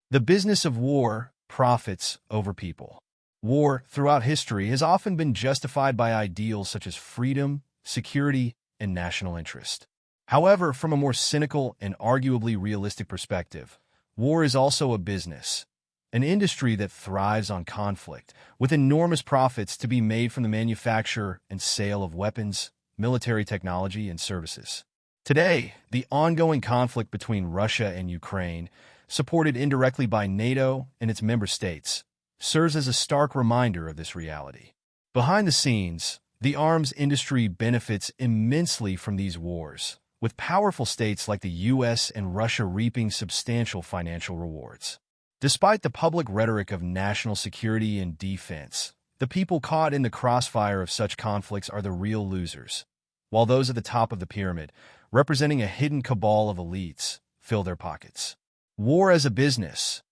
The business of war, profits over people. War, throughout history, has often been justified by ideals such as freedom, security, and national interest. However, from a more cynical and arguably realistic perspective, war is also a business, an industry that thrives on conflict, with enormous profits to be made from the manufacture and sale of weapons, military technology, and services. Today, the ongoing conflict between Russia and Ukraine, supported indirectly by NATO and its member states, serves as a stark reminder of this reality. Behind the scenes, the arms industry benefits immensely from these wars, with powerful states like the US and Russia reaping substantial financial rewards. Despite the public rhetoric of national security and defense, the people caught in the crossfire of such conflicts are the real losers, while those at the top of the pyramid, representing a hidden cabal of elites, fill their pockets. War as a business.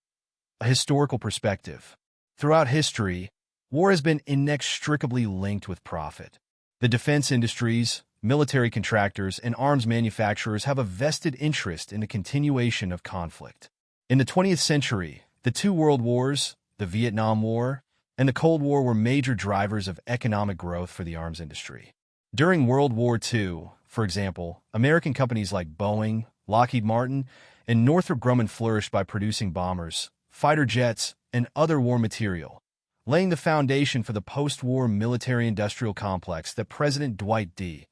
A historical perspective. Throughout history, war has been inextricably linked with profit. The defense industries, military contractors, and arms manufacturers have a vested interest in the continuation of conflict. In the 20th century, the two world wars, the Vietnam War and the Cold War, were major drivers of economic growth for the arms industry. During World War II, for example, American companies like Boeing, Lockheed Martin, and Northrop Grumman flourished by producing bombers, fighter jets, and other war material, laying the foundation for the post-war military-industrial complex that President Dwight D.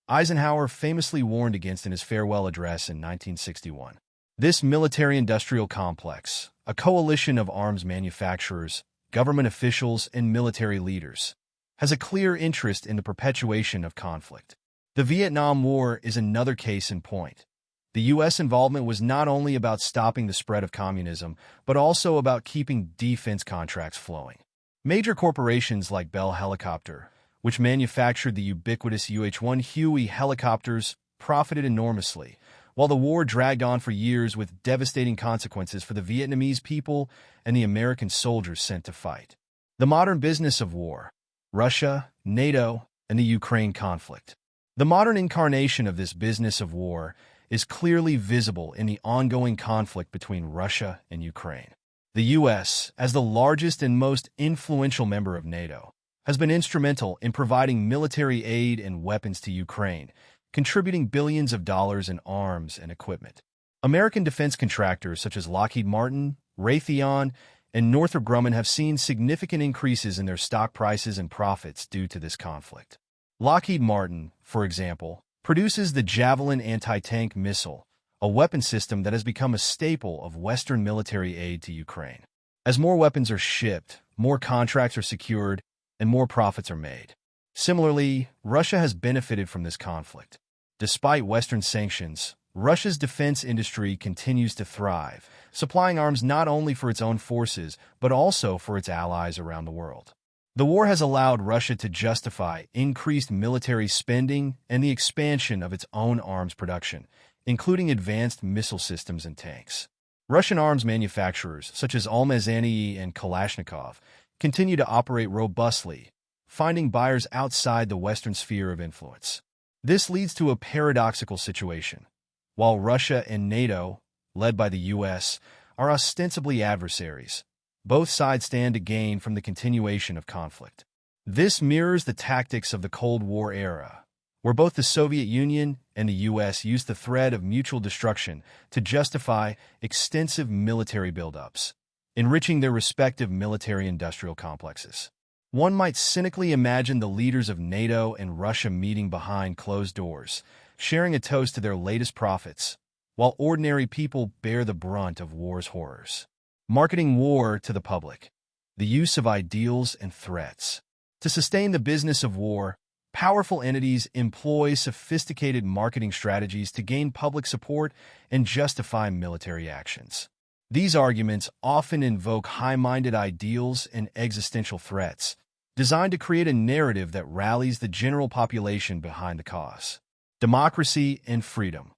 Eisenhower famously warned against in his farewell address in 1961. This military-industrial complex, a coalition of arms manufacturers, government officials, and military leaders, has a clear interest in the perpetuation of conflict. The Vietnam War is another case in point. The U.S. involvement was not only about stopping the spread of communism, but also about keeping defense contracts flowing. Major corporations like Bell Helicopter, which manufactured the ubiquitous UH-1 Huey helicopters, profited enormously, while the war dragged on for years with devastating consequences for the Vietnamese people and the American soldiers sent to fight. The modern business of war. Russia, NATO, and the Ukraine conflict. The modern incarnation of this business of war is clearly visible in the ongoing conflict between Russia and Ukraine. The U.S., as the largest and most influential member of NATO, has been instrumental in providing military aid and weapons to Ukraine, contributing billions of dollars in arms and equipment. American defense contractors such as Lockheed Martin, Raytheon, and Northrop Grumman have seen significant increases in their stock prices and profits due to this conflict. Lockheed Martin, for example, produces the Javelin anti-tank missile, a weapon system that has become a staple of Western military aid to Ukraine. As more weapons are shipped, more contracts are secured, and more profits are made. Similarly, Russia has benefited from this conflict. Despite Western sanctions, Russia's defense industry continues to thrive, supplying arms not only for its own forces, but also for its allies around the world. The war has allowed Russia to justify increased military spending and the expansion of its own arms production, including advanced missile systems and tanks. Russian arms manufacturers, such as Almaz-Antey and Kalashnikov, continue to operate robustly, finding buyers outside the Western sphere of influence. This leads to a paradoxical situation. While Russia and NATO, led by the U.S., are ostensibly adversaries, both sides stand to gain from the continuation of conflict. This mirrors the tactics of the Cold War era, where both the Soviet Union and the U.S. used the threat of mutual destruction to justify extensive military buildups, enriching their respective military-industrial complexes. One might cynically imagine the leaders of NATO and Russia meeting behind closed doors, sharing a toast to their latest profits, while ordinary people bear the brunt of war's horrors. Marketing war to the public. The use of ideals and threats. To sustain the business of war, powerful entities employ sophisticated marketing strategies to gain public support and justify military actions. These arguments often invoke high-minded ideals and existential threats, designed to create a narrative that rallies the general population behind the cause. Democracy and freedom.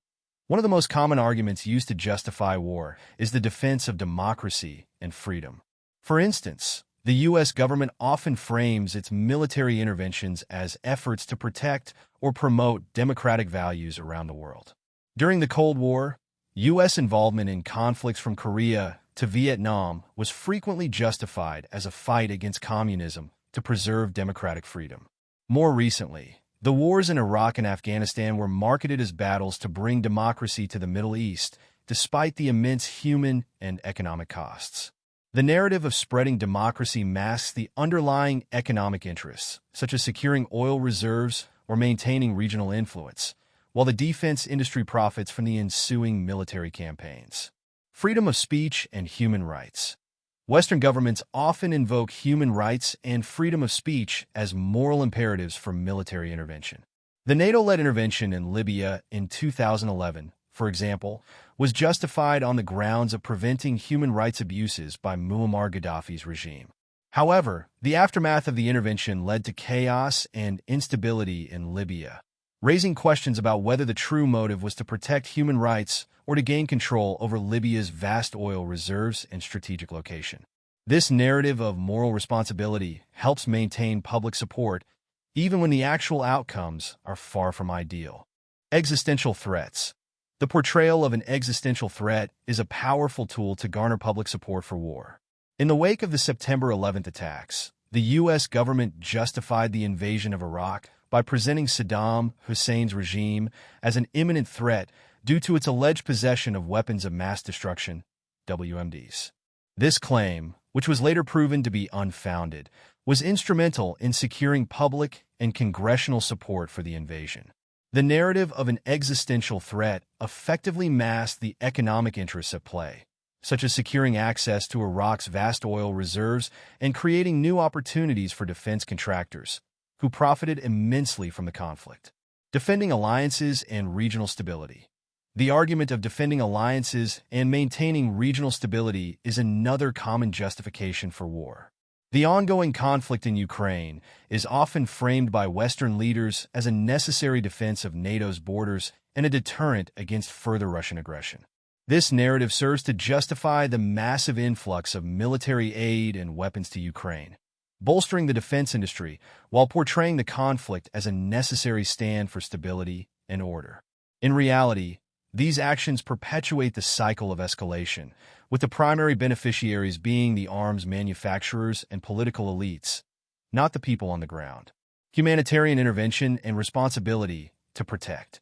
One of the most common arguments used to justify war is the defense of democracy and freedom. For instance, the U.S. government often frames its military interventions as efforts to protect or promote democratic values around the world. During the Cold War, U.S. involvement in conflicts from Korea to Vietnam was frequently justified as a fight against communism to preserve democratic freedom. More recently, the wars in Iraq and Afghanistan were marketed as battles to bring democracy to the Middle East, despite the immense human and economic costs. The narrative of spreading democracy masks the underlying economic interests, such as securing oil reserves or maintaining regional influence, while the defense industry profits from the ensuing military campaigns. Freedom of speech and human rights. Western governments often invoke human rights and freedom of speech as moral imperatives for military intervention. The NATO-led intervention in Libya in 2011, for example, was justified on the grounds of preventing human rights abuses by Muammar Gaddafi's regime. However, the aftermath of the intervention led to chaos and instability in Libya, raising questions about whether the true motive was to protect human rights or to gain control over Libya's vast oil reserves and strategic location. This narrative of moral responsibility helps maintain public support, even when the actual outcomes are far from ideal. Existential threats. The portrayal of an existential threat is a powerful tool to garner public support for war. In the wake of the September 11th attacks, the U.S. government justified the invasion of Iraq by presenting Saddam Hussein's regime as an imminent threat due to its alleged possession of weapons of mass destruction, WMDs. This claim, which was later proven to be unfounded, was instrumental in securing public and congressional support for the invasion. The narrative of an existential threat effectively masked the economic interests at play, such as securing access to Iraq's vast oil reserves and creating new opportunities for defense contractors, who profited immensely from the conflict. Defending alliances and regional stability. The argument of defending alliances and maintaining regional stability is another common justification for war. The ongoing conflict in Ukraine is often framed by Western leaders as a necessary defense of NATO's borders and a deterrent against further Russian aggression. This narrative serves to justify the massive influx of military aid and weapons to Ukraine, bolstering the defense industry while portraying the conflict as a necessary stand for stability and order. In reality, these actions perpetuate the cycle of escalation, with the primary beneficiaries being the arms manufacturers and political elites, not the people on the ground. Humanitarian intervention and responsibility to protect.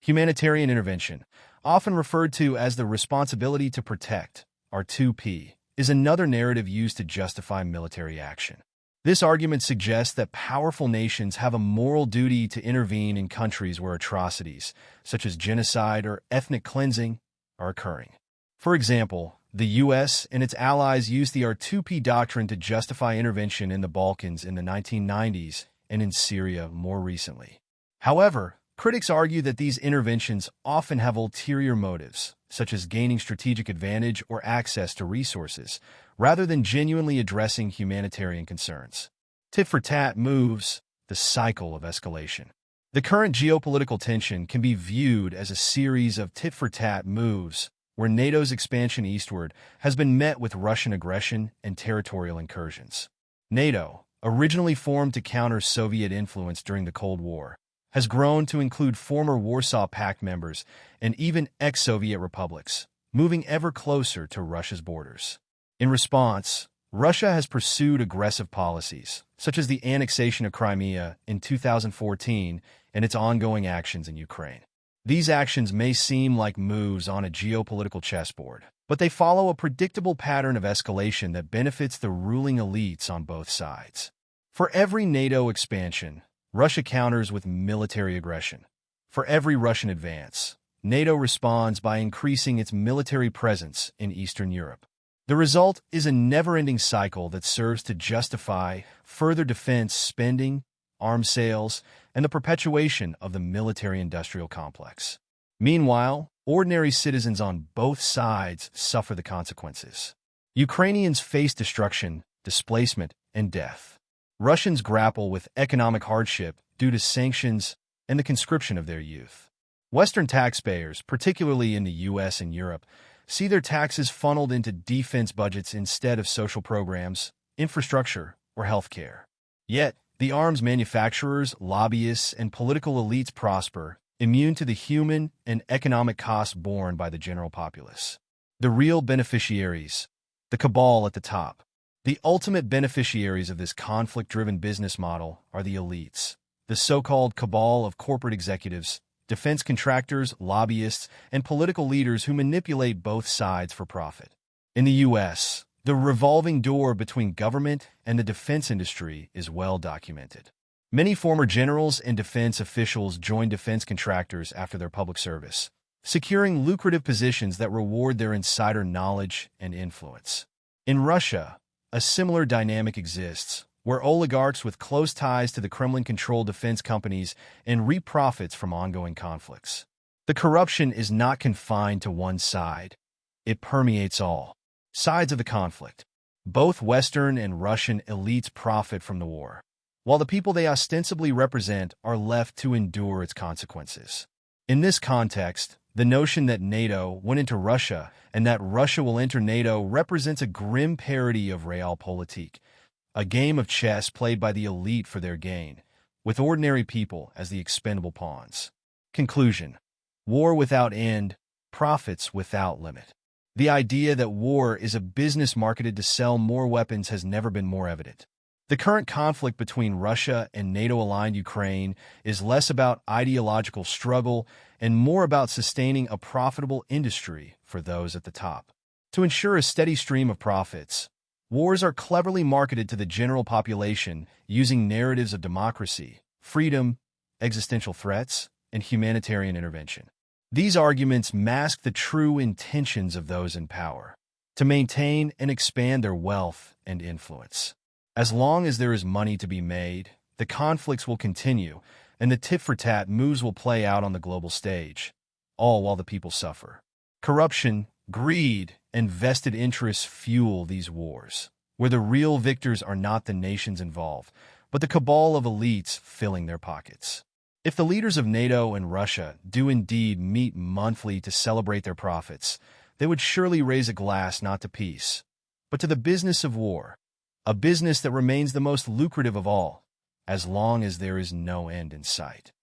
Humanitarian intervention, often referred to as the responsibility to protect, R2P, is another narrative used to justify military action. This argument suggests that powerful nations have a moral duty to intervene in countries where atrocities, such as genocide or ethnic cleansing, are occurring. For example, the U.S. and its allies used the R2P doctrine to justify intervention in the Balkans in the 1990s and in Syria more recently. However, critics argue that these interventions often have ulterior motives, such as gaining strategic advantage or access to resources, rather than genuinely addressing humanitarian concerns. Tit-for-tat moves, the cycle of escalation. The current geopolitical tension can be viewed as a series of tit-for-tat moves, where NATO's expansion eastward has been met with Russian aggression and territorial incursions. NATO, originally formed to counter Soviet influence during the Cold War, has grown to include former Warsaw Pact members and even ex-Soviet republics, moving ever closer to Russia's borders. In response, Russia has pursued aggressive policies, such as the annexation of Crimea in 2014 and its ongoing actions in Ukraine. These actions may seem like moves on a geopolitical chessboard, but they follow a predictable pattern of escalation that benefits the ruling elites on both sides. For every NATO expansion, Russia counters with military aggression. For every Russian advance, NATO responds by increasing its military presence in Eastern Europe. The result is a never-ending cycle that serves to justify further defense spending, arms sales, and the perpetuation of the military-industrial complex. Meanwhile, ordinary citizens on both sides suffer the consequences. Ukrainians face destruction, displacement, and death. Russians grapple with economic hardship due to sanctions and the conscription of their youth. Western taxpayers, particularly in the U.S. and Europe, see their taxes funneled into defense budgets instead of social programs, infrastructure, or healthcare. Yet, the arms manufacturers, lobbyists, and political elites prosper, immune to the human and economic costs borne by the general populace. The real beneficiaries, The cabal at the top. The ultimate beneficiaries of this conflict-driven business model are the elites, the so-called cabal of corporate executives, defense contractors, lobbyists, and political leaders who manipulate both sides for profit. In the U.S., the revolving door between government and the defense industry is well documented. Many former generals and defense officials joined defense contractors after their public service, securing lucrative positions that reward their insider knowledge and influence. In Russia, a similar dynamic exists, where oligarchs with close ties to the Kremlin control defense companies and reap profits from ongoing conflicts. The corruption is not confined to one side. It permeates all sides of the conflict. Both Western and Russian elites profit from the war, while the people they ostensibly represent are left to endure its consequences. In this context, the notion that NATO went into Russia and that Russia will enter NATO represents a grim parody of realpolitik, a game of chess played by the elite for their gain, with ordinary people as the expendable pawns. Conclusion: war without end, profits without limit. The idea that war is a business marketed to sell more weapons has never been more evident. The current conflict between Russia and NATO-aligned Ukraine is less about ideological struggle and more about sustaining a profitable industry for those at the top. To ensure a steady stream of profits, wars are cleverly marketed to the general population using narratives of democracy, freedom, existential threats, and humanitarian intervention. These arguments mask the true intentions of those in power: to maintain and expand their wealth and influence. As long as there is money to be made, the conflicts will continue, and the tit-for-tat moves will play out on the global stage, all while the people suffer. Corruption, greed, and vested interests fuel these wars, where the real victors are not the nations involved, but the cabal of elites filling their pockets. If the leaders of NATO and Russia do indeed meet monthly to celebrate their profits, they would surely raise a glass not to peace, but to the business of war, a business that remains the most lucrative of all, as long as there is no end in sight.